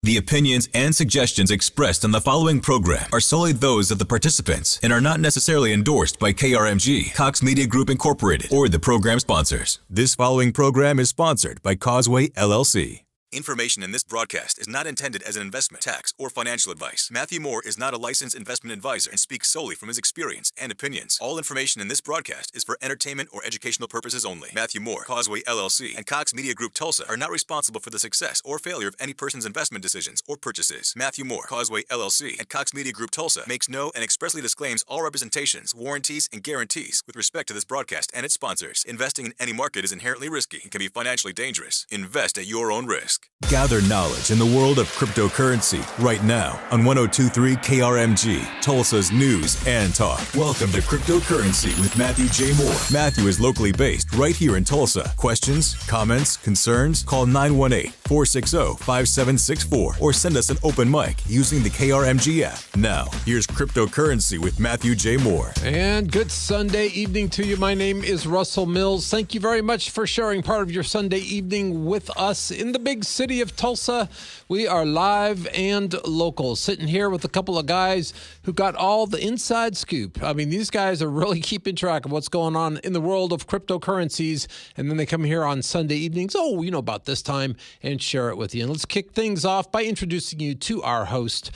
The opinions and suggestions expressed on the following program are solely those of the participants and are not necessarily endorsed by KRMG, Cox Media Group Incorporated, or the program sponsors. This following program is sponsored by Causeway, LLC. Information in this broadcast is not intended as an investment, tax, or financial advice. Matthew Moore is not a licensed investment advisor and speaks solely from his experience and opinions. All information in this broadcast is for entertainment or educational purposes only. Matthew Moore, Causeway, LLC, and Cox Media Group Tulsa are not responsible for the success or failure of any person's investment decisions or purchases. Matthew Moore, Causeway, LLC, and Cox Media Group Tulsa makes no and expressly disclaims all representations, warranties, and guarantees with respect to this broadcast and its sponsors. Investing in any market is inherently risky and can be financially dangerous. Invest at your own risk. Gather knowledge in the world of cryptocurrency right now on 102.3 KRMG, Tulsa's news and talk. Welcome to Cryptocurrency with Matthew J. Moore. Matthew is locally based right here in Tulsa. Questions, comments, concerns? Call 918-460-5764 or send us an open mic using the KRMG app. Now, here's Cryptocurrency with Matthew J. Moore. And good Sunday evening to you. My name is Russell Mills. Thank you very much for sharing part of your Sunday evening with us in the big city of Tulsa. We are live and local, sitting here with a couple of guys who got all the inside scoop. I mean, these guys are really keeping track of what's going on in the world of cryptocurrencies, and then they come here on Sunday evenings, about this time, and share it with you. And let's kick things off by introducing you to our host,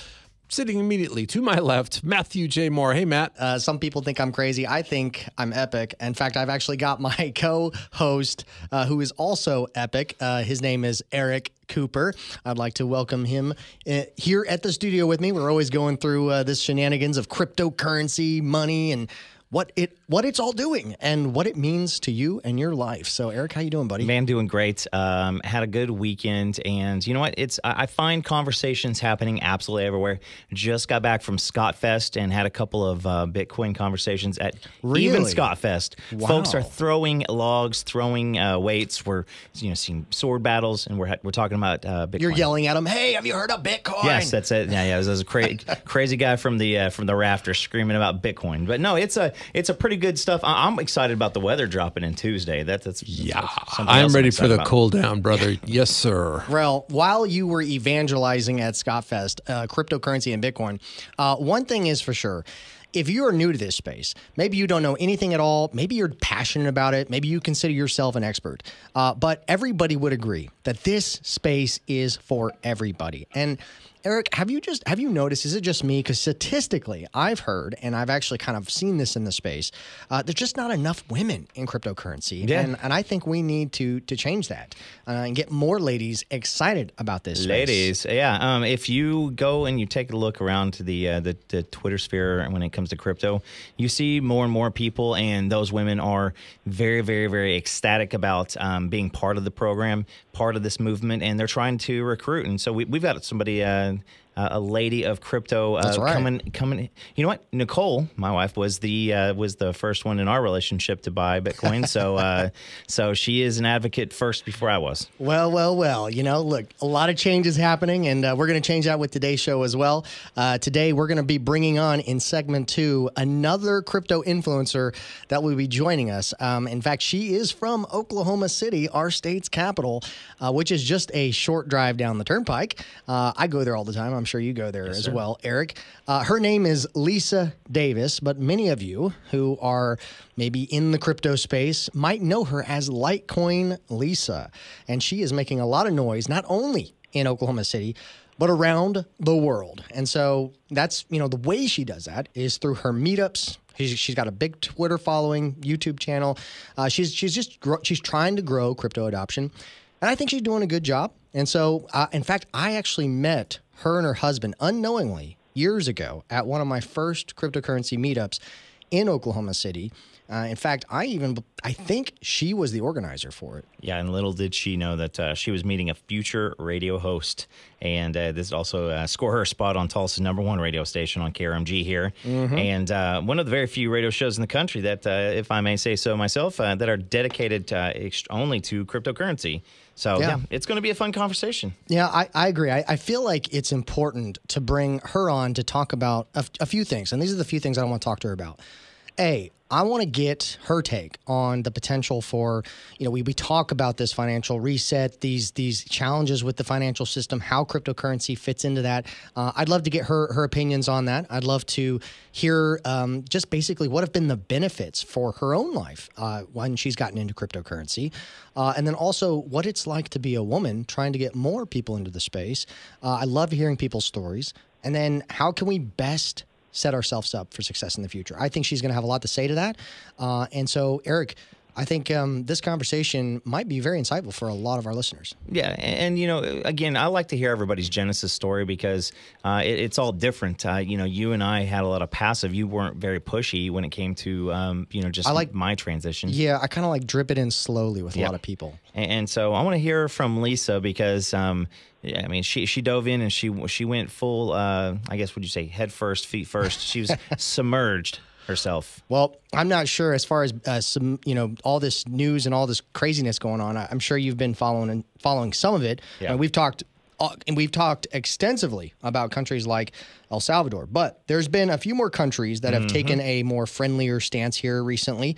sitting immediately to my left, Matthew J. Moore. Hey, Matt. Some people think I'm crazy. I think I'm epic. In fact, I've actually got my co-host who is also epic. His name is Eric Cooper. I'd like to welcome him here at the studio with me. We're always going through this shenanigans of cryptocurrency, money, and what it's all doing and what it means to you and your life. So, Eric, how you doing, buddy? Man, doing great. Had a good weekend, and you know what? I find conversations happening absolutely everywhere. Just got back from Scott Fest and had a couple of Bitcoin conversations at even Scott Fest. Wow. Folks are throwing logs, throwing weights. We're seeing sword battles, and we're talking about Bitcoin. You're yelling at them, "Hey, have you heard of Bitcoin?" Yes, that's it. Yeah. It was a crazy guy from the rafters screaming about Bitcoin. But no, it's a pretty good stuff. I'm excited about the weather dropping in Tuesday. That's I'm ready for the cool down, brother. Yes, sir. Well, while you were evangelizing at Scott Fest, cryptocurrency and Bitcoin, one thing is for sure. If you are new to this space, maybe you don't know anything at all, maybe you're passionate about it, maybe you consider yourself an expert, but everybody would agree that this space is for everybody. And Eric, have you noticed, is it just me? Because statistically, I've heard, and I've actually kind of seen this in the space, there's just not enough women in cryptocurrency. Yeah. And I think we need to change that and get more ladies excited about this space. Ladies, yeah. If you go and you take a look around to the Twitter sphere when it comes to crypto, you see more and more people, and those women are very, very, very ecstatic about being part of the program, part of this movement, and they're trying to recruit. And so we've got somebody, a lady of crypto coming. You know what? Nicole, my wife, was the first one in our relationship to buy Bitcoin. So she is an advocate first before I was. Well. Look, a lot of change is happening, and we're going to change that with today's show as well. Today, we're going to be bringing on in segment 2 another crypto influencer that will be joining us. In fact, she is from Oklahoma City, our state's capital, which is just a short drive down the turnpike. I go there all the time. I'm sure you go there as well, Eric. Her name is Lisa Davis, but many of you who are maybe in the crypto space might know her as Litecoin Lisa. And she is making a lot of noise, not only in Oklahoma City, but around the world. And so that's, the way she does that is through her meetups. She's got a big Twitter following, YouTube channel. She's trying to grow crypto adoption. And I think she's doing a good job. And so, in fact, I actually met her and her husband unknowingly years ago at one of my first cryptocurrency meetups in Oklahoma City. In fact, I think she was the organizer for it. Yeah, and little did she know that she was meeting a future radio host. And this also score her a spot on Tulsa's #1 radio station on KRMG here. Mm-hmm. And one of the very few radio shows in the country that, if I may say so myself, that are dedicated only to cryptocurrency. So, yeah, it's going to be a fun conversation. Yeah, I agree. I feel like it's important to bring her on to talk about a few things. And these are the few things I want to talk to her about. I want to get her take on the potential for, we talk about this financial reset, these challenges with the financial system, how cryptocurrency fits into that. I'd love to get her opinions on that. I'd love to hear just basically what have been the benefits for her own life when she's gotten into cryptocurrency. And then also what it's like to be a woman trying to get more people into the space. I love hearing people's stories. And then how can we best set ourselves up for success in the future? I think she's going to have a lot to say to that. And so, Eric, I think this conversation might be very insightful for a lot of our listeners. Yeah, and again, I like to hear everybody's Genesis story because it's all different. You and I had a lot of passive. You weren't very pushy when it came to just my transition. Yeah, I kind of like drip it in slowly with a lot of people. And so I want to hear from Lisa because she dove in and she went full. I guess would you say head first, feet first? She was submerged herself. Well, I'm not sure as far as all this news and all this craziness going on. I'm sure you've been following some of it. Yeah. And we've talked extensively about countries like El Salvador, but there's been a few more countries that have taken a more friendlier stance here recently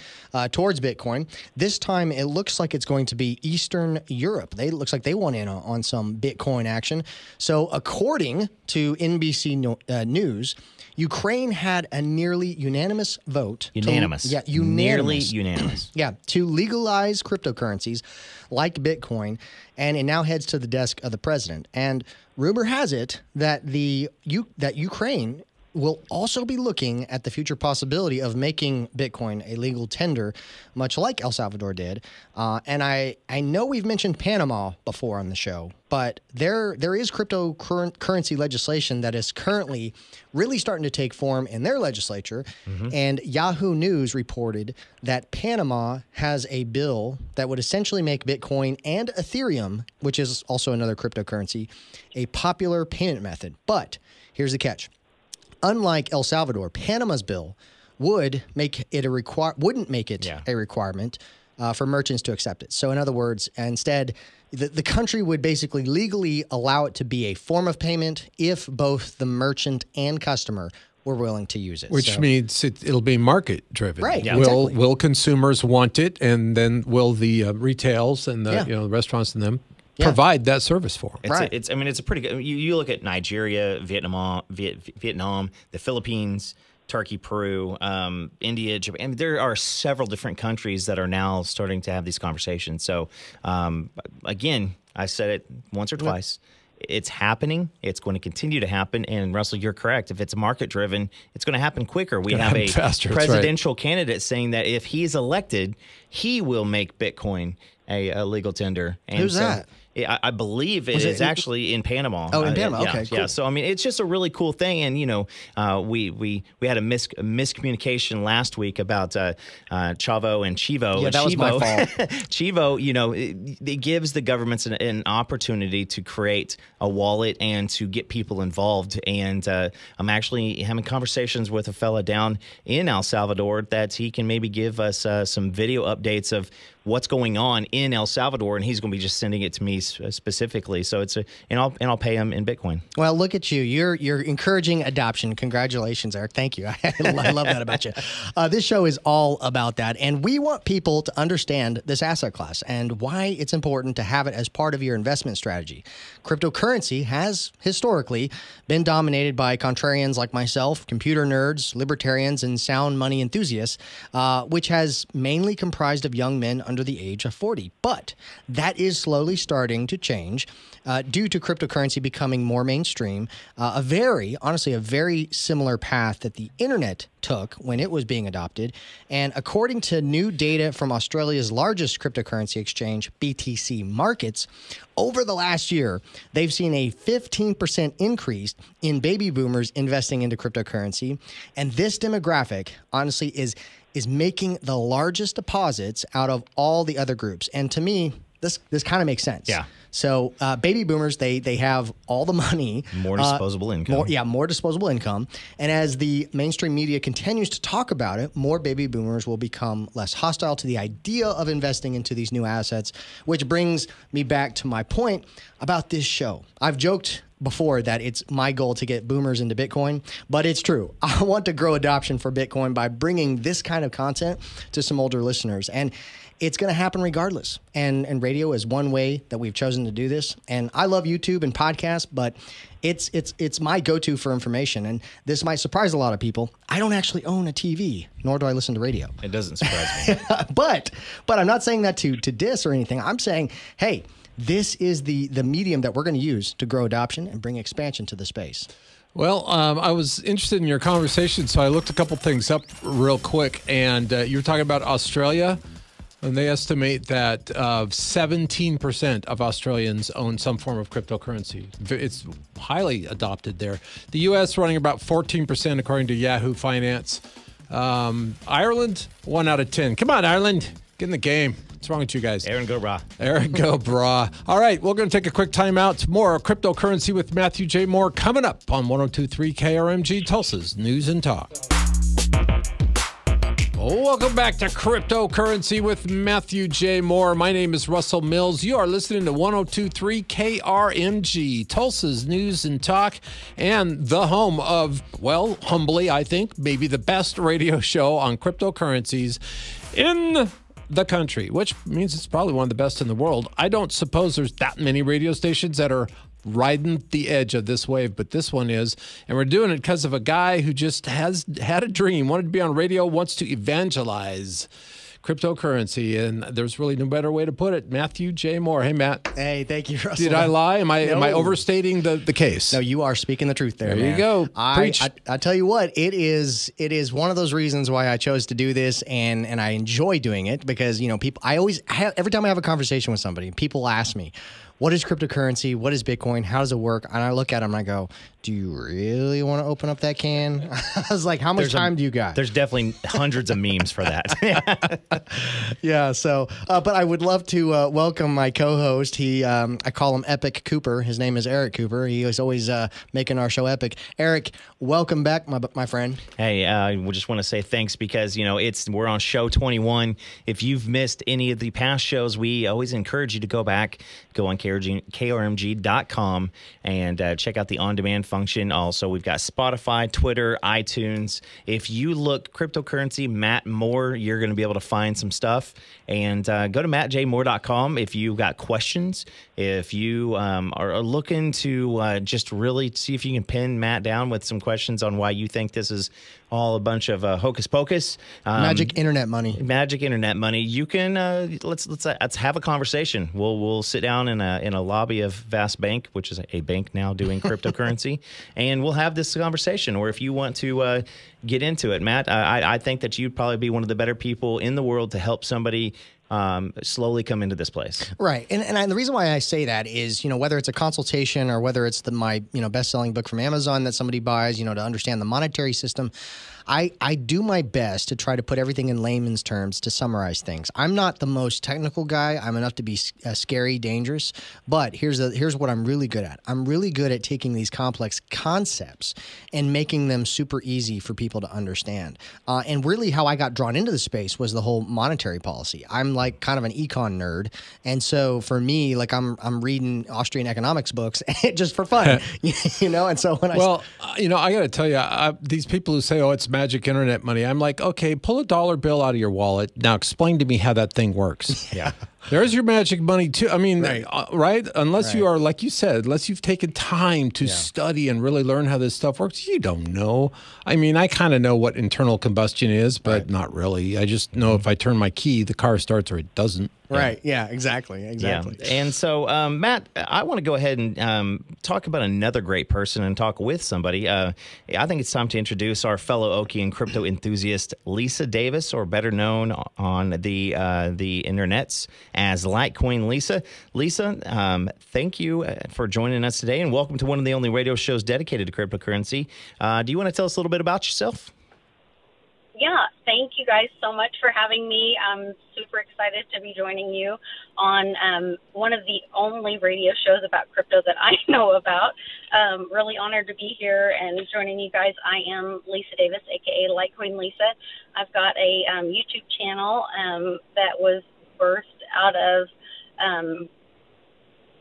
towards Bitcoin. This time, it looks like it's going to be Eastern Europe. It looks like they want in on some Bitcoin action. So according to NBC News, Ukraine had a nearly unanimous vote. Unanimous. Nearly unanimous. Yeah, to legalize cryptocurrencies like Bitcoin, and it now heads to the desk of the president. And rumor has it that that Ukraine will also be looking at the future possibility of making Bitcoin a legal tender, much like El Salvador did. And I know we've mentioned Panama before on the show, but there is cryptocurrency legislation that is currently really starting to take form in their legislature. And Yahoo News reported that Panama has a bill that would essentially make Bitcoin and Ethereum, which is also another cryptocurrency, a popular payment method. But here's the catch. Unlike El Salvador, Panama's bill wouldn't make it a requirement for merchants to accept it. So in other words, instead, the country would basically legally allow it to be a form of payment if both the merchant and customer were willing to use it. Which means it'll be market driven. Right. Yeah, will consumers want it, and then will the retails and the restaurants and them provide that service for them. It's a pretty good. You look at Nigeria, Vietnam, the Philippines, Turkey, Peru, India, Japan. There are several different countries that are now starting to have these conversations. So, again, I said it once or twice. It's happening. It's going to continue to happen. And Russell, you're correct. If it's market driven, it's going to happen quicker. We have a presidential candidate saying that if he's elected, he will make Bitcoin a legal tender. And who's that? I believe it is actually in Panama. Oh, in Panama. Okay, cool. Yeah. So I mean, it's just a really cool thing, and we had a miscommunication last week about Chavo and Chivo. Yeah, that was my fault. Chivo, it gives the governments an opportunity to create a wallet and to get people involved. And I'm actually having conversations with a fella down in El Salvador that he can maybe give us some video updates of what's going on in El Salvador, and he's going to be just sending it to me specifically. So and I'll pay him in Bitcoin. Well, look at you. You're encouraging adoption. Congratulations, Eric. Thank you. I love that about you. This show is all about that, and we want people to understand this asset class and why it's important to have it as part of your investment strategy. Cryptocurrency has historically been dominated by contrarians like myself, computer nerds, libertarians, and sound money enthusiasts, which has mainly comprised of young men under the age of 40. But that is slowly starting to change due to cryptocurrency becoming more mainstream, honestly, a very similar path that the internet took when it was being adopted. And according to new data from Australia's largest cryptocurrency exchange, BTC Markets, over the last year, they've seen a 15% increase in baby boomers investing into cryptocurrency. And this demographic, honestly, is making the largest deposits out of all the other groups. And to me, this kind of makes sense. Yeah. So baby boomers, they have all the money. More disposable income. More disposable income. And as the mainstream media continues to talk about it, more baby boomers will become less hostile to the idea of investing into these new assets, which brings me back to my point about this show. I've joked before that it's my goal to get boomers into Bitcoin, but it's true. I want to grow adoption for Bitcoin by bringing this kind of content to some older listeners. And it's going to happen regardless. And radio is one way that we've chosen to do this. And I love YouTube and podcasts, but it's my go-to for information. And this might surprise a lot of people. I don't actually own a TV, nor do I listen to radio. It doesn't surprise me. But I'm not saying that to diss or anything. I'm saying, hey, this is the medium that we're going to use to grow adoption and bring expansion to the space. Well, I was interested in your conversation, so I looked a couple things up real quick. And you were talking about Australia. And they estimate that 17% of Australians own some form of cryptocurrency. It's highly adopted there. The U.S. running about 14%, according to Yahoo Finance. Ireland, 1 out of 10. Come on, Ireland. Get in the game. What's wrong with you guys? Aaron, go brah. Aaron, go brah. All right, we're going to take a quick time out. More cryptocurrency with Matthew J. Moore coming up on 102.3 KRMG, Tulsa's News and Talk. Welcome back to Cryptocurrency with Matthew J. Moore. My name is Russell Mills. You are listening to 102.3 KRMG, Tulsa's News and Talk, and the home of, well, humbly, I think, maybe the best radio show on cryptocurrencies in the country, which means it's probably one of the best in the world. I don't suppose there's that many radio stations that are riding the edge of this wave, but this one is. And we're doing it because of a guy who just has had a dream, wanted to be on radio, wants to evangelize cryptocurrency. And there's really no better way to put it. Matthew J. Moore. Hey, Matt. Hey, thank you, Russell. Did I lie? Am I overstating the case? No, you are speaking the truth there, There man. you go. I tell you what, it is one of those reasons why I chose to do this, and I enjoy doing it because, people, every time I have a conversation with somebody, people ask me, what is cryptocurrency? What is Bitcoin? How does it work? And I look at them and I go, do you really want to open up that can? I was like, how much time do you got? There's definitely hundreds of memes for that. Yeah. So, but I would love to welcome my co-host. I call him Epic Cooper. His name is Eric Cooper. He is always making our show epic. Eric, welcome back, my friend. Hey, we just want to say thanks because, we're on show 21. If you've missed any of the past shows, we always encourage you to go back, go on KRMG.com and check out the on-demand function. Also, we've got Spotify, Twitter, iTunes. If you look cryptocurrency, Matt Moore, you're going to be able to find some stuff. And go to mattjmoore.com if you've got questions. If you are looking to just really see if you can pin Matt down with some questions on why you think this is all a bunch of hocus pocus, magic internet money. Magic internet money. You can let's have a conversation. We'll sit down in a lobby of Vast Bank, which is a bank now doing cryptocurrency, and we'll have this conversation. Or if you want to get into it, Matt, I think that you'd probably be one of the better people in the world to help somebody slowly come into this place. Right. And the reason why I say that is, whether it's a consultation or whether it's my best-selling book from Amazon that somebody buys, to understand the monetary system, I do my best to try to put everything in layman's terms to summarize things. I'm not the most technical guy. I'm enough to be scary, dangerous. But here's what I'm really good at. I'm really good at taking these complex concepts and making them super easy for people to understand. And really how I got drawn into the space was the whole monetary policy. I'm like kind of an econ nerd. And so for me, like I'm reading Austrian economics books just for fun, And so when I got to tell you, these people who say, oh, it's magic internet money. I'm like, okay, pull a dollar bill out of your wallet. Now explain to me how that thing works. Yeah. There's your magic money too. I mean, right? Unless you are, like you said, unless you've taken time to study and really learn how this stuff works, you don't know. I mean, I kind of know what internal combustion is, but not really. I just know if I turn my key, the car starts or it doesn't. Right. Yeah, exactly. Yeah. And so, Matt, I want to go ahead and talk about another great person and talk with somebody. I think it's time to introduce our fellow Okie and crypto enthusiast, Lisa Davis, or better known on the internets as Litecoin Lisa. Lisa, thank you for joining us today, and welcome to one of the only radio shows dedicated to cryptocurrency. Do you want to tell us a little bit about yourself? Yeah, thank you guys so much for having me. I'm super excited to be joining you on one of the only radio shows about crypto that I know about. Really honored to be here and joining you guys. I am Lisa Davis, a.k.a. Litecoin Lisa. I've got a YouTube channel that was birthed out of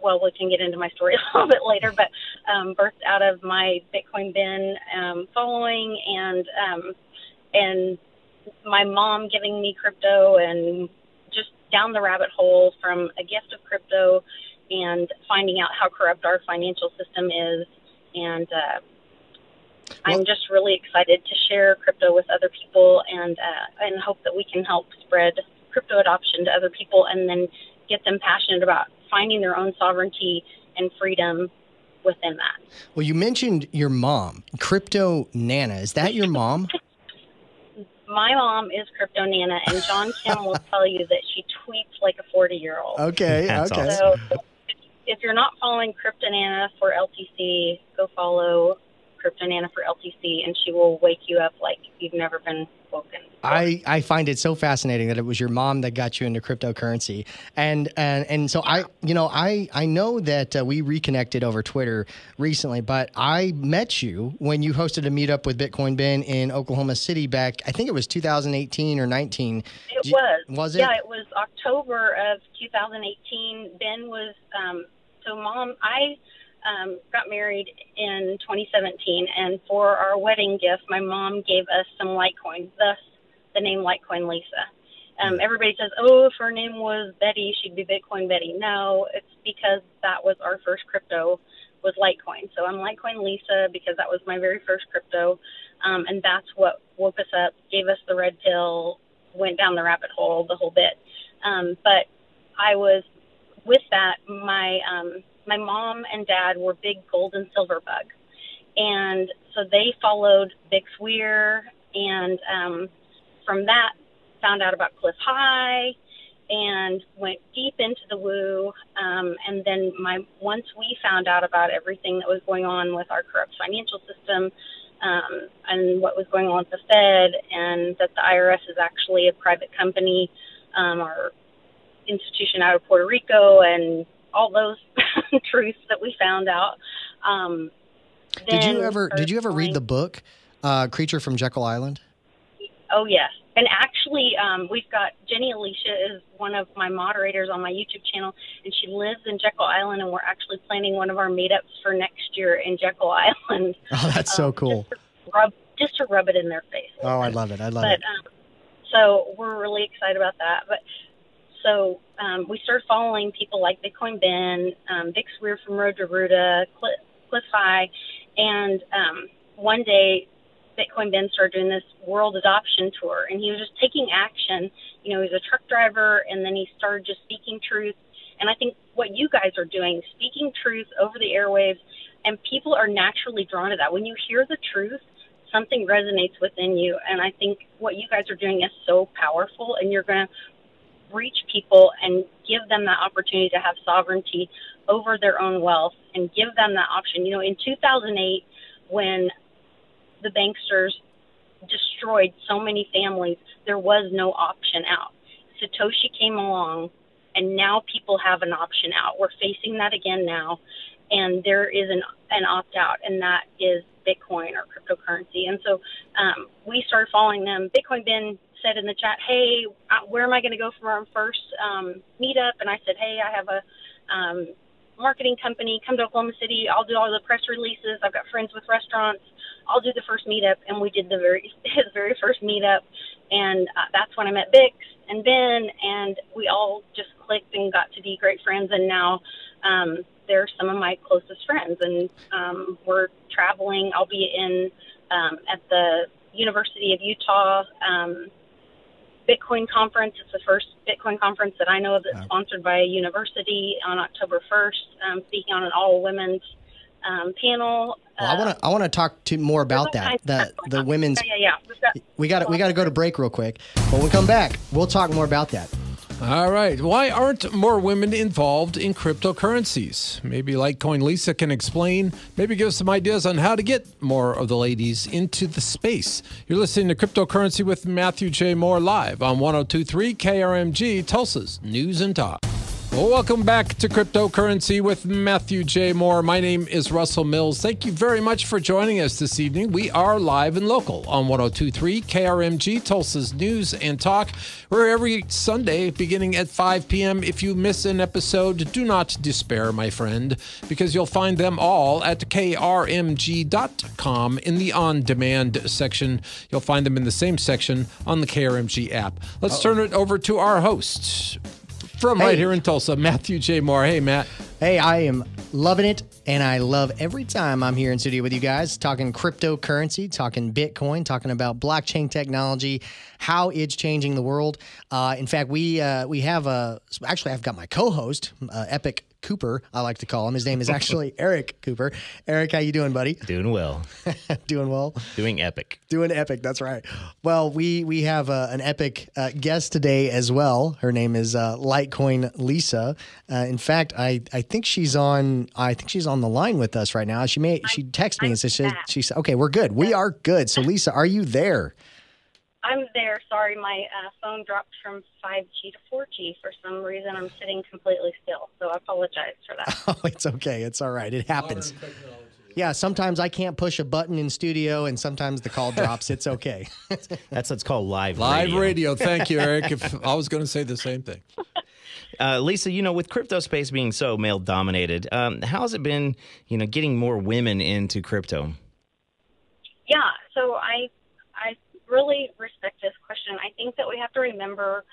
well, we can get into my story a little bit later, but birthed out of my Bitcoin bin following and my mom giving me crypto and just down the rabbit hole from a gift of crypto and finding out how corrupt our financial system is. And I'm just really excited to share crypto with other people and hope that we can help spread crypto adoption to other people and then get them passionate about finding their own sovereignty and freedom within that. Well, you mentioned your mom, Crypto Nana. Is that your mom? My mom is Crypto Nana, and John Kim will tell you that she tweets like a 40-year-old. Okay, That's okay. awesome. So if you're not following Crypto Nana for LTC, go follow Crypto Nana for LTC, and she will wake you up like you've never been woken. I find it so fascinating that it was your mom that got you into cryptocurrency, and so I know that we reconnected over Twitter recently, but I met you when you hosted a meetup with Bitcoin Ben in Oklahoma City back, I think it was 2018 or 19. It Was it? Yeah, it was October of 2018. Ben was so Mom. I got married in 2017, and for our wedding gift, my mom gave us some Litecoin, thus the name Litecoin Lisa. Everybody says, oh, if her name was Betty, she'd be Bitcoin Betty. No, it's because that was our first crypto, was Litecoin. So I'm Litecoin Lisa because that was my very first crypto, and that's what woke us up, gave us the red pill, went down the rabbit hole, the whole bit. But I was, with that, my mom and dad were big gold and silver bug. And so they followed Bix Weir, and from that found out about Cliff High and went deep into the woo. And then once we found out about everything that was going on with our corrupt financial system and what was going on with the Fed, and that the IRS is actually a private company, our institution out of Puerto Rico, and all those truths that we found out. Did you ever read the book Creature from Jekyll Island? Oh, yes. And actually, we've got Jenny Alicia is one of my moderators on my YouTube channel, and she lives in Jekyll Island, and we're actually planning one of our meetups for next year in Jekyll Island. Oh, that's so cool. Just to rub it in their face. Oh, I love it. I love it. So we're really excited about that. But so we started following people like Bitcoin Ben, Bix Weir from Road to Ruta, Cliff High, and one day Bitcoin Ben started doing this world adoption tour, and he was just taking action. You know, he's a truck driver, and then he started just speaking truth. And I think what you guys are doing, speaking truth over the airwaves, and people are naturally drawn to that. When you hear the truth, something resonates within you. And I think what you guys are doing is so powerful, and you're going to reach people and give them that opportunity to have sovereignty over their own wealth and give them that option. You know, in 2008, when the banksters destroyed so many families, there was no option out. Satoshi came along, and now people have an option out. We're facing that again now, and there is an opt-out, and that is Bitcoin or cryptocurrency. And so we started following them. Bitcoin Ben said in the chat, hey, where am I going to go for our first meetup? And I said, hey, I have a marketing company. Come to Oklahoma City. I'll do all the press releases. I've got friends with restaurants. I'll do the first meetup. And we did his very first meetup. And that's when I met Bix and Ben, and we all just clicked and got to be great friends. And now they're some of my closest friends. And we're traveling. I'll be in at the University of Utah Bitcoin conference. It's the first Bitcoin conference that I know of that's sponsored by a university on October 1st, speaking on an all-women's panel. Well, I want to talk more about that. The women's. Yeah. We got to go to break real quick. When we come back, we'll talk more about that. All right. Why aren't more women involved in cryptocurrencies? Maybe Litecoin Lisa can explain. Maybe give us some ideas on how to get more of the ladies into the space. You're listening to Cryptocurrency with Matthew J. Moore live on 102.3 KRMG, Tulsa's News and Talk. Well, welcome back to Cryptocurrency with Matthew J. Moore. My name is Russell Mills. Thank you very much for joining us this evening. We are live and local on 102.3 KRMG, Tulsa's News and Talk. We're every Sunday beginning at 5 p.m. If you miss an episode, do not despair, my friend, because you'll find them all at krmg.com in the on-demand section. You'll find them in the same section on the KRMG app. Let's turn it over to our host from right here in Tulsa, Matthew J. Moore. Hey, Matt. Hey, I am loving it, and I love every time I'm here in studio with you guys talking cryptocurrency, talking Bitcoin, talking about blockchain technology, how it's changing the world. In fact, we have actually I've got my co-host, Epic Cooper, I like to call him. His name is actually Eric Cooper. Eric, how you doing, buddy? Doing well. Doing well? Doing epic. Doing epic, that's right. Well, we have an epic guest today as well. Her name is Litecoin Lisa. In fact, I think she's on the line with us right now. She texted me and said she said, okay, we're good. We are good. So Lisa, are you there? I'm there. Sorry, my phone dropped from 5G to 4G for some reason. I'm sitting completely still, so I apologize for that. Oh, it's okay. It's all right. It happens. Yeah, sometimes I can't push a button in studio, and sometimes the call drops. It's okay. That's what's called live radio. Thank you, Eric. I was going to say the same thing. Lisa, with crypto space being so male-dominated, how has it been, getting more women into crypto? Yeah, so I really respect this question. I think that we have to remember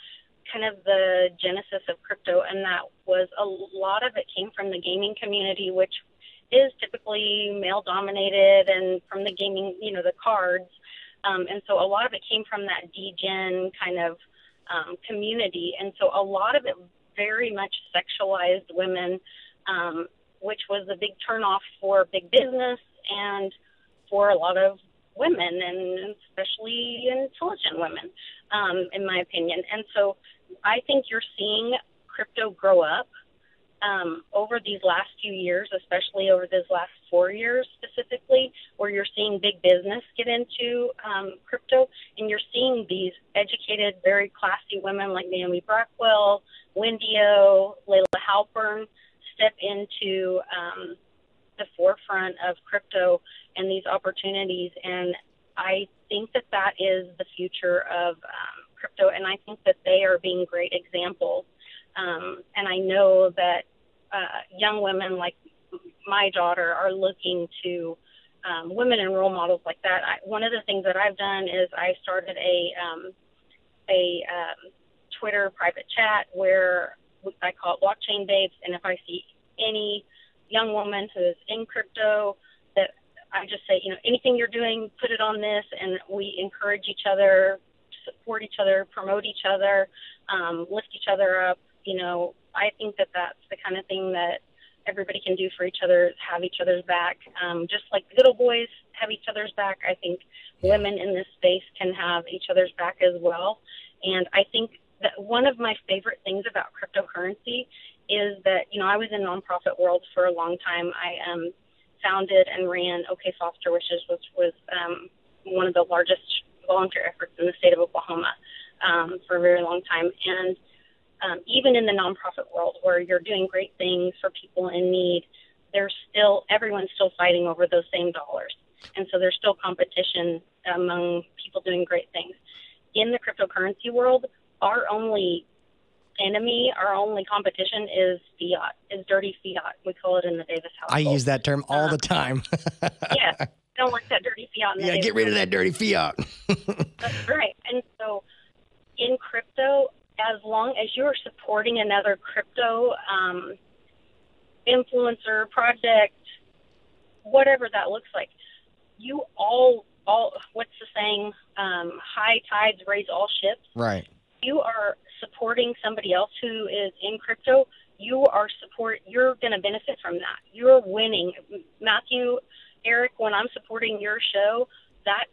kind of the genesis of crypto, and that was a lot of it came from the gaming community, which is typically male-dominated, and from the gaming, the cards. And so a lot of it came from that degen kind of community. And so a lot of it very much sexualized women, which was a big turnoff for big business and for a lot of women, and especially intelligent women, in my opinion. And so I think you're seeing crypto grow up over these last few years, especially over these last 4 years specifically, where you're seeing big business get into crypto, and you're seeing these educated, very classy women like Naomi Brackwell, Wendy O, Layla Halpern step into the forefront of crypto and these opportunities. And I think that that is the future of crypto, and I think that they are being great examples. And I know that young women like my daughter are looking to women and role models like that. One of the things that I've done is I started a Twitter private chat where I call it Blockchain Babes, and if I see any young woman who is in crypto, that I just say, anything you're doing, put it on this, and we encourage each other, support each other, promote each other, lift each other up. I think that that's the kind of thing that everybody can do for each other, have each other's back. Just like little boys have each other's back, I think women in this space can have each other's back as well. And I think that one of my favorite things about cryptocurrency is that, I was in nonprofit world for a long time. I founded and ran OK Foster Wishes, which was one of the largest volunteer efforts in the state of Oklahoma for a very long time. And even in the nonprofit world where you're doing great things for people in need, everyone's still fighting over those same dollars. And so there's still competition among people doing great things. In the cryptocurrency world, our only enemy, our only competition is fiat, is dirty fiat. We call it in the Davis household. I use that term all the time. Yeah, don't want that dirty fiat. Yeah, get rid of that dirty fiat. That's right. And so in crypto, as long as you're supporting another crypto influencer project, whatever that looks like, you all what's the saying? High tides raise all ships. Right. You are supporting somebody else who is in crypto. You're going to benefit from that. You're winning. Matthew, Eric, when I'm supporting your show, that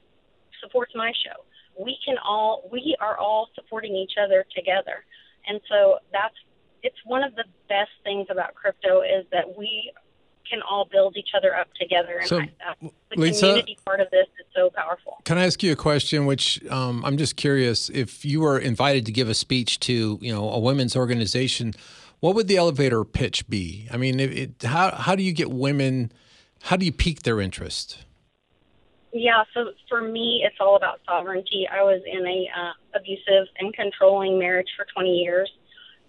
supports my show. We are all supporting each other together. And so it's one of the best things about crypto is that we can all build each other up together. And so, the Lisa, community part of this is so powerful. Can I ask you a question, which I'm just curious, if you were invited to give a speech to, a women's organization, What would the elevator pitch be? I mean, how do you get women, how do you pique their interest? Yeah, so for me, it's all about sovereignty. I was in a abusive and controlling marriage for 20 years,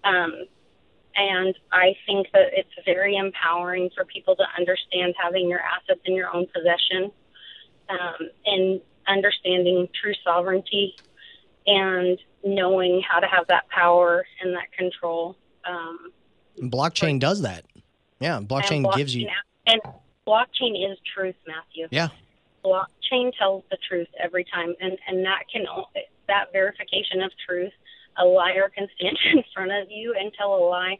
and I think that it's very empowering for people to understand having your assets in your own possession, and understanding true sovereignty and knowing how to have that power and that control. Blockchain does that. Yeah, blockchain gives you... And blockchain is truth, Matthew. Yeah. Blockchain tells the truth every time, and that verification of truth, a liar can stand in front of you and tell a lie.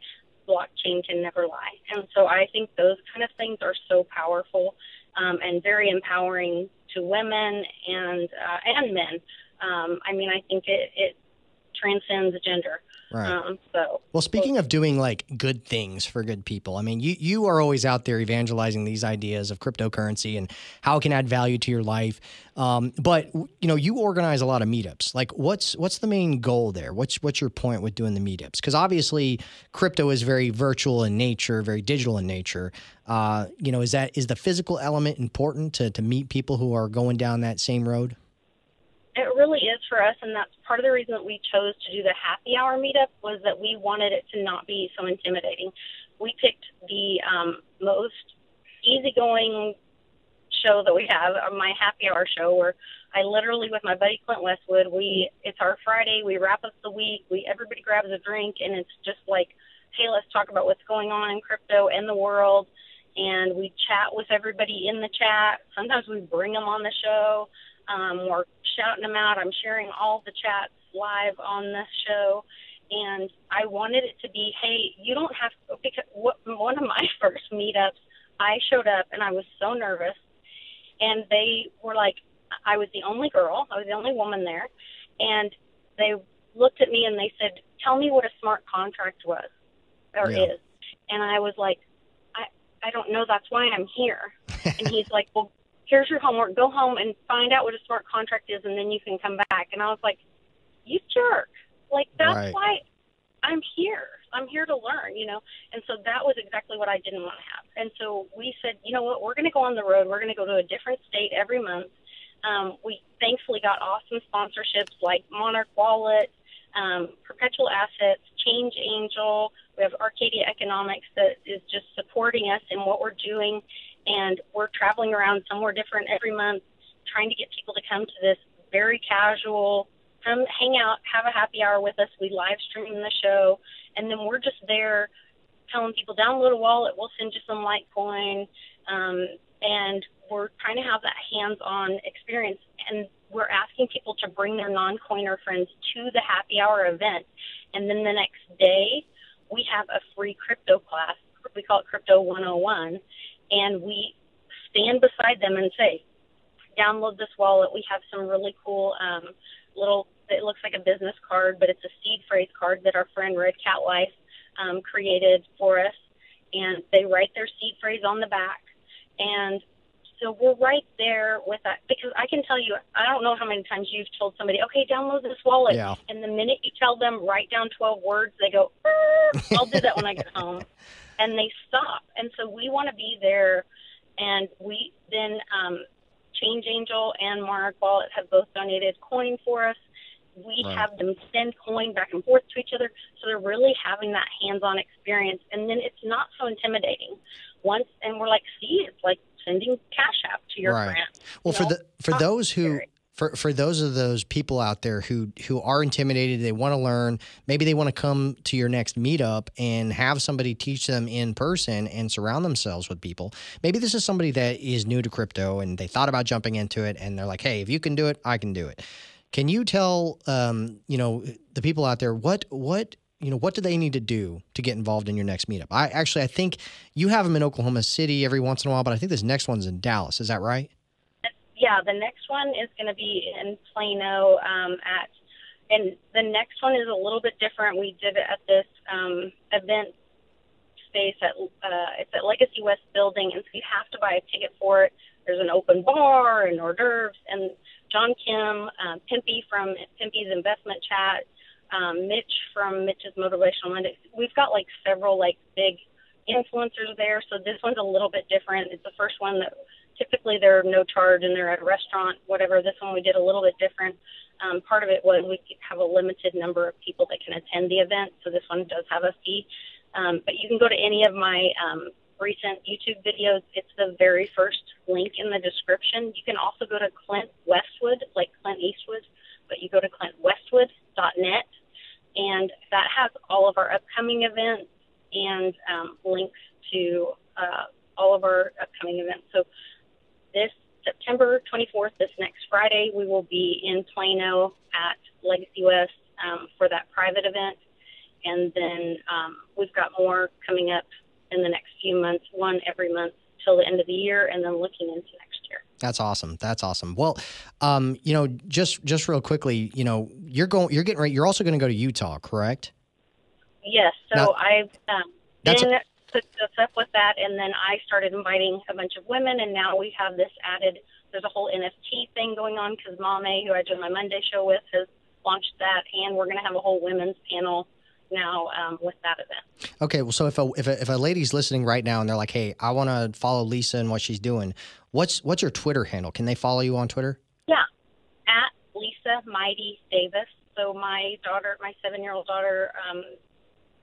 Blockchain can never lie. And so I think those kind of things are so powerful, and very empowering to women and men. I mean, I think it transcends gender. Right. Well, speaking of doing like good things for good people, I mean, you are always out there evangelizing these ideas of cryptocurrency and how it can add value to your life. But you organize a lot of meetups. Like, what's the main goal there? What's your point with doing the meetups? Because obviously, crypto is very virtual in nature, very digital in nature. Is the physical element important to meet people who are going down that same road? It really is for us, and that's part of the reason that we chose to do the happy hour meetup, was that we wanted it to not be so intimidating. We picked the most easygoing show that we have, my happy hour show, where I literally, with my buddy Clint Westwood, it's our Friday, we wrap up the week, everybody grabs a drink, and it's just like, hey, let's talk about what's going on in crypto and the world, and we chat with everybody in the chat. Sometimes we bring them on the show. We're shouting them out. I'm sharing all the chats live on this show. And I wanted it to be, hey, you don't have to, because one of my first meetups, I showed up and I was so nervous. And they were like, I was the only girl. I was the only woman there. And they looked at me and they said, tell me what a smart contract was or is. And I was like, I don't know. That's why I'm here. And he's like, well, here's your homework. Go home and find out what a smart contract is, and then you can come back. And I was like, you jerk. Like, that's why I'm here. I'm here to learn, And so that was exactly what I didn't want to have. And so we said, you know what, we're going to go on the road. We're going to go to a different state every month. We thankfully got awesome sponsorships like Monarch Wallet, Perpetual Assets, Change Angel. We have Arcadia Economics that is just supporting us in what we're doing. And we're traveling around somewhere different every month, trying to get people to come to this very casual, come hang out, have a happy hour with us. We live stream the show, and then we're just there telling people, download a wallet, we'll send you some Litecoin, and we're trying to have that hands-on experience. And we're asking people to bring their non-coiner friends to the happy hour event. And then the next day, we have a free crypto class. We call it Crypto 101. And we stand beside them and say, download this wallet. We have some really cool it looks like a business card, but it's a seed phrase card that our friend Red Cat Life created for us. And they write their seed phrase on the back. And so we're right there with that. Because I can tell you, I don't know how many times you've told somebody, okay, download this wallet. Yeah. And the minute you tell them, write down 12 words, they go, I'll do that when I get home. And they stop. And so we want to be there. And we then Change Angel and Monarch Wallet have both donated coin for us. We have them send coin back and forth to each other. So they're really having that hands-on experience. And then it's not so intimidating. And we're like, see, it's like sending Cash App to your friend. Well, for those of those people out there who are intimidated, they want to learn, maybe they want to come to your next meetup and have somebody teach them in person and surround themselves with people. Maybe this is somebody that is new to crypto and they thought about jumping into it and they're like, hey, if you can do it, I can do it. Can you tell the people out there what do they need to do to get involved in your next meetup? I think you have them in Oklahoma City every once in a while, but I think this next one's in Dallas. Is that right? Yeah, the next one is going to be in Plano and the next one is a little bit different. We did it at this event space it's at Legacy West Building, and so you have to buy a ticket for it. There's an open bar and hors d'oeuvres, and John Kim, Pimpy from Pimpy's Investment Chat, Mitch from Mitch's Motivational Monday. We've got like several like big influencers there, so this one's a little bit different. It's the first one that typically they're no charge and they're at a restaurant, whatever. This one we did a little bit different. Part of it was we have a limited number of people that can attend the event, so this one does have a fee. But you can go to any of my recent YouTube videos. It's the very first link in the description. You can also go to Clint Westwood, like Clint Eastwood, but you go to clintwestwood.net, and that has all of our upcoming events and links to all of our upcoming events. So this September 24th, this next Friday, we will be in Plano at Legacy West for that private event. And then we've got more coming up in the next few months, one every month till the end of the year, and then looking into next year. That's awesome. That's awesome. Well, just real quickly, you're getting ready. You're also going to go to Utah, correct? Yes. So now, I've put us up with that, and then I started inviting a bunch of women, and now we have this added. There's a whole NFT thing going on because Mame, who I do my Monday show with, has launched that, and we're going to have a whole women's panel now with that event. Okay, well, so if a lady's listening right now and they're like, hey, I want to follow Lisa and what she's doing, what's your Twitter handle? Can they follow you on Twitter? Yeah, at Lisa Mighty Davis. So my 7-year-old daughter,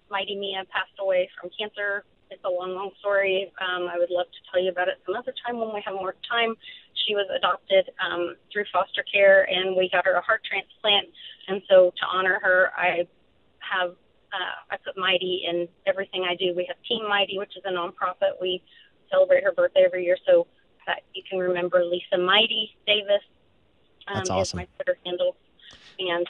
Mighty Mia, passed away from cancer. It's a long story. I would love to tell you about it some other time when we have more time. She was adopted through foster care, and we got her a heart transplant. And so to honor her, I put Mighty in everything I do. We have Team Mighty, which is a nonprofit. We celebrate her birthday every year, so that you can remember Lisa Mighty Davis. That's awesome. Is my Twitter handle. And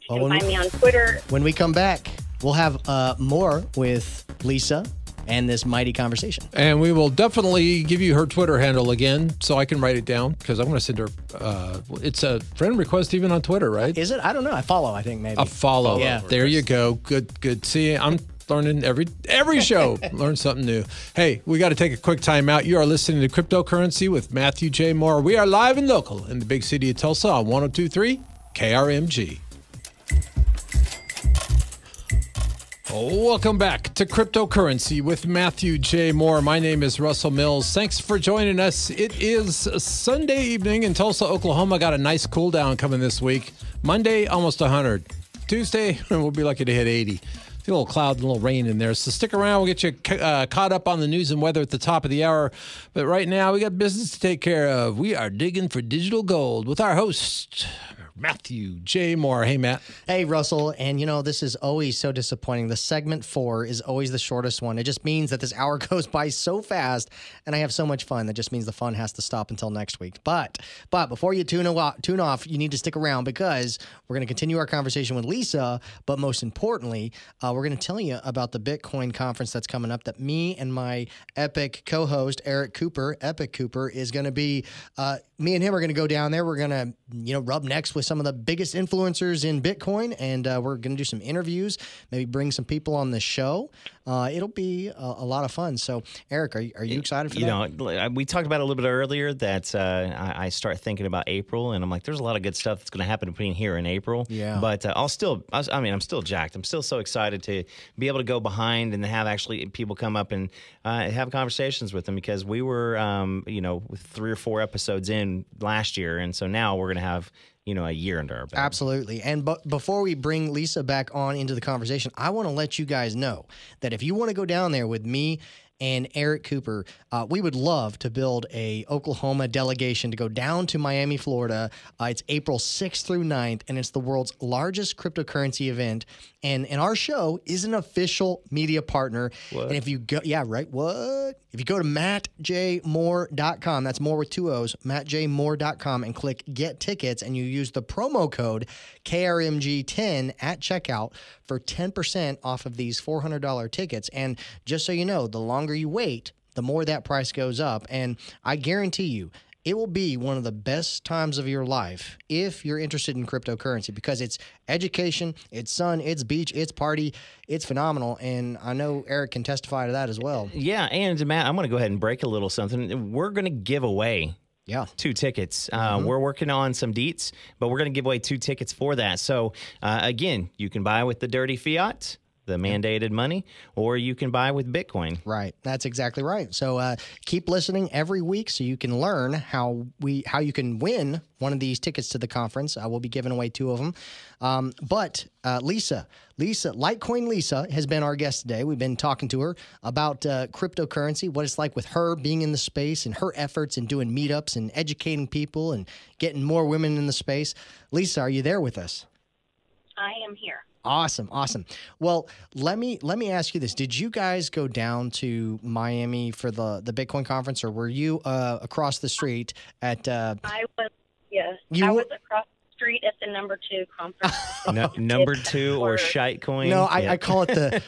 you can find me on Twitter. When we come back, we'll have more with Lisa and this mighty conversation. And we will definitely give you her Twitter handle again so I can write it down because I'm going to send her. It's a friend request even on Twitter, right? Is it? I don't know. I follow, I think, maybe. A follow. Yeah. There you go. Good. See, I'm learning every show. Learn something new. Hey, we got to take a quick time out. You are listening to Cryptocurrency with Matthew J. Moore. We are live and local in the big city of Tulsa on 102.3 KRMG. Welcome back to Cryptocurrency with Matthew J. Moore. My name is Russell Mills. Thanks for joining us. It is Sunday evening in Tulsa, Oklahoma. Got a nice cool down coming this week. Monday, almost 100. Tuesday, we'll be lucky to hit 80. A little cloud and a little rain in there. So stick around. We'll get you caught up on the news and weather at the top of the hour. But right now, we got business to take care of. We are digging for digital gold with our host, Matthew J. Moore. Hey, Matt. Hey, Russell. And, this is always so disappointing. The segment 4 is always the shortest one. It just means that this hour goes by so fast, and I have so much fun. That just means the fun has to stop until next week. But before you tune off, you need to stick around because we're going to continue our conversation with Lisa. But most importantly, we're going to tell you about the Bitcoin conference that's coming up that me and my epic co-host, Epic Cooper, is going to be, me and him are going to go down there. We're going to, rub necks with some of the biggest influencers in Bitcoin, and we're going to do some interviews, maybe bring some people on the show. It'll be a lot of fun. So, Eric, are you excited for that? We talked about it a little bit earlier that I start thinking about April, and I'm like, there's a lot of good stuff that's going to happen between here and April. Yeah. But I'm still jacked. I'm still so excited to be able to go behind and have actually people come up and have conversations with them because we were, with 3 or 4 episodes in last year, and so now we're going to have a year under our belt. Absolutely. And before we bring Lisa back on into the conversation, I want to let you guys know that if you want to go down there with me and Eric Cooper, we would love to build a Oklahoma delegation to go down to Miami, Florida. It's April 6th through 9th, and it's the world's largest cryptocurrency event. And our show is an official media partner. What? And if you go, yeah, right, what? If you go to mattjmoore.com, that's more with 2 O's, mattjmoore.com, and click Get Tickets, and you use the promo code KRMG10 at checkout for 10% off of these $400 tickets. And just so you know, the longer you wait, the more that price goes up. And I guarantee you, it will be one of the best times of your life if you're interested in cryptocurrency because it's education, it's sun, it's beach, it's party, it's phenomenal. And I know Eric can testify to that as well. Yeah, and Matt, I'm going to go ahead and break a little something. We're going to give away Yeah. 2 tickets. We're working on some deets, but we're going to give away 2 tickets for that. So, again, you can buy with the dirty fiat, the mandated money, or you can buy with Bitcoin. Right. That's exactly right. So keep listening every week so you can learn how you can win one of these tickets to the conference. I will be giving away 2 of them. But Lisa, Litecoin Lisa has been our guest today. We've been talking to her about cryptocurrency, what it's like with her being in the space and her efforts in doing meetups and educating people and getting more women in the space. Lisa, are you there with us? I am here. Awesome. Well, let me ask you this. Did you guys go down to Miami for the Bitcoin conference, or were you across the street at I was, yes. I was across the street at the number 2 conference. Number 2 or Shitecoin? No, I call it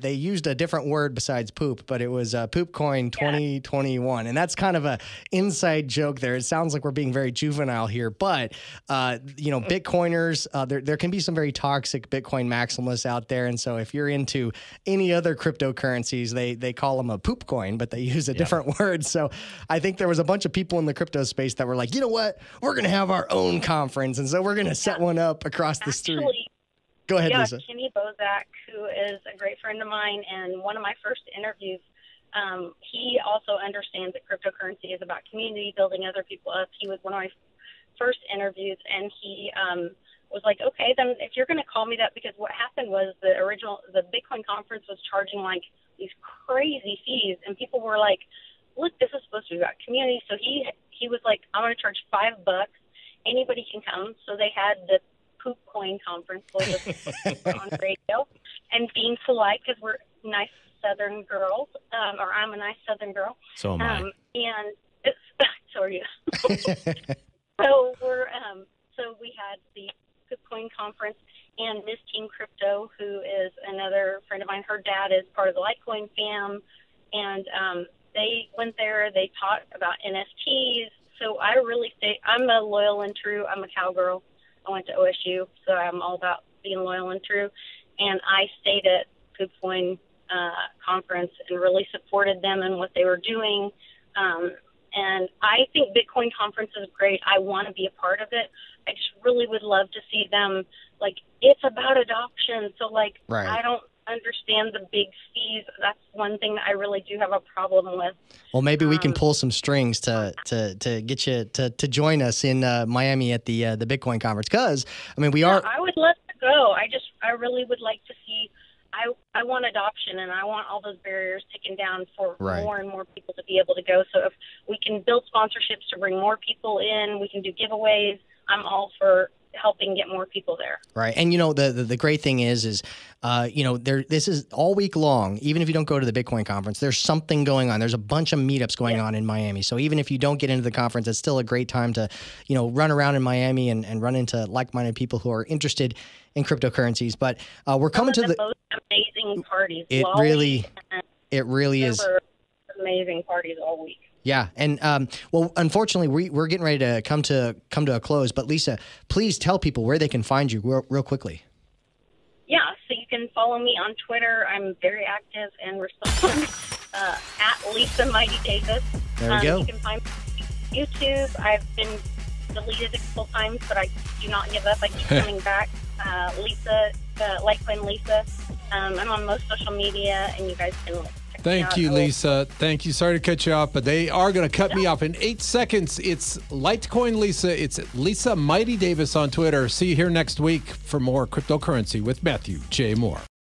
they used a different word besides poop, but it was Poopcoin 2021, and that's kind of a inside joke there. It sounds like we're being very juvenile here, but Bitcoiners, there can be some very toxic Bitcoin maximalists out there, and so if you're into any other cryptocurrencies, they call them a poop coin, but they use a different word. So I think there was a bunch of people in the crypto space that were like, you know what, we're going to have our own conference, and so we're going to set one up across the street. Go ahead, Lisa. Kenny Bozak, who is a great friend of mine, and one of my first interviews, he also understands that cryptocurrency is about community, building other people up. He was one of my first interviews, and he was like, okay, then if you're going to call me that, because what happened was the Bitcoin conference was charging like these crazy fees, and people were like, look, this is supposed to be about community. So he was like, I'm going to charge $5. Anybody can come. So they had the Poop Coin conference on radio, and being polite because we're nice Southern girls, or I'm a nice Southern girl. So am I. And so are you. So so we had the Poop Coin conference, and Miss Team Crypto, who is another friend of mine, her dad is part of the Litecoin fam, and they went there. They taught about NFTs. So I really I'm a loyal and true. I'm a cowgirl. I went to OSU, so I'm all about being loyal and true. And I stayed at Poopcoin conference and really supported them in what they were doing. And I think Bitcoin conference is great. I want to be a part of it. I just really would love to see them, like, it's about adoption. So, like, right. I don't understand the big fees. That's one thing that I really do have a problem with. Well, maybe we can pull some strings to get you to join us in Miami at the Bitcoin conference, because I mean I would love to go. I really would like to see. I want adoption, and I want all those barriers taken down for more and more people to be able to go. So if we can build sponsorships to bring more people in, we can do giveaways. I'm all for helping get more people there. Right. And, the great thing is this is all week long. Even if you don't go to the Bitcoin conference, there's something going on. There's a bunch of meetups going on in Miami. So even if you don't get into the conference, it's still a great time to, run around in Miami and run into like-minded people who are interested in cryptocurrencies. But we're coming to the most amazing parties. It really is. Amazing parties all week. Yeah, and well, unfortunately, we're getting ready to come to a close. But Lisa, please tell people where they can find you real quickly. Yeah, so you can follow me on Twitter. I'm very active and respond at Lisa Mighty Davis. There we go. You can find me on YouTube. I've been deleted a couple times, but I do not give up. I keep coming back. Lisa, Litecoin Lisa. I'm on most social media, and you guys can look. Thank you, Lisa. Thank you. Sorry to cut you off, but they are going to cut me off in 8 seconds. It's Litecoin Lisa. It's Lisa Mighty Davis on Twitter. See you here next week for more cryptocurrency with Matthew J. Moore.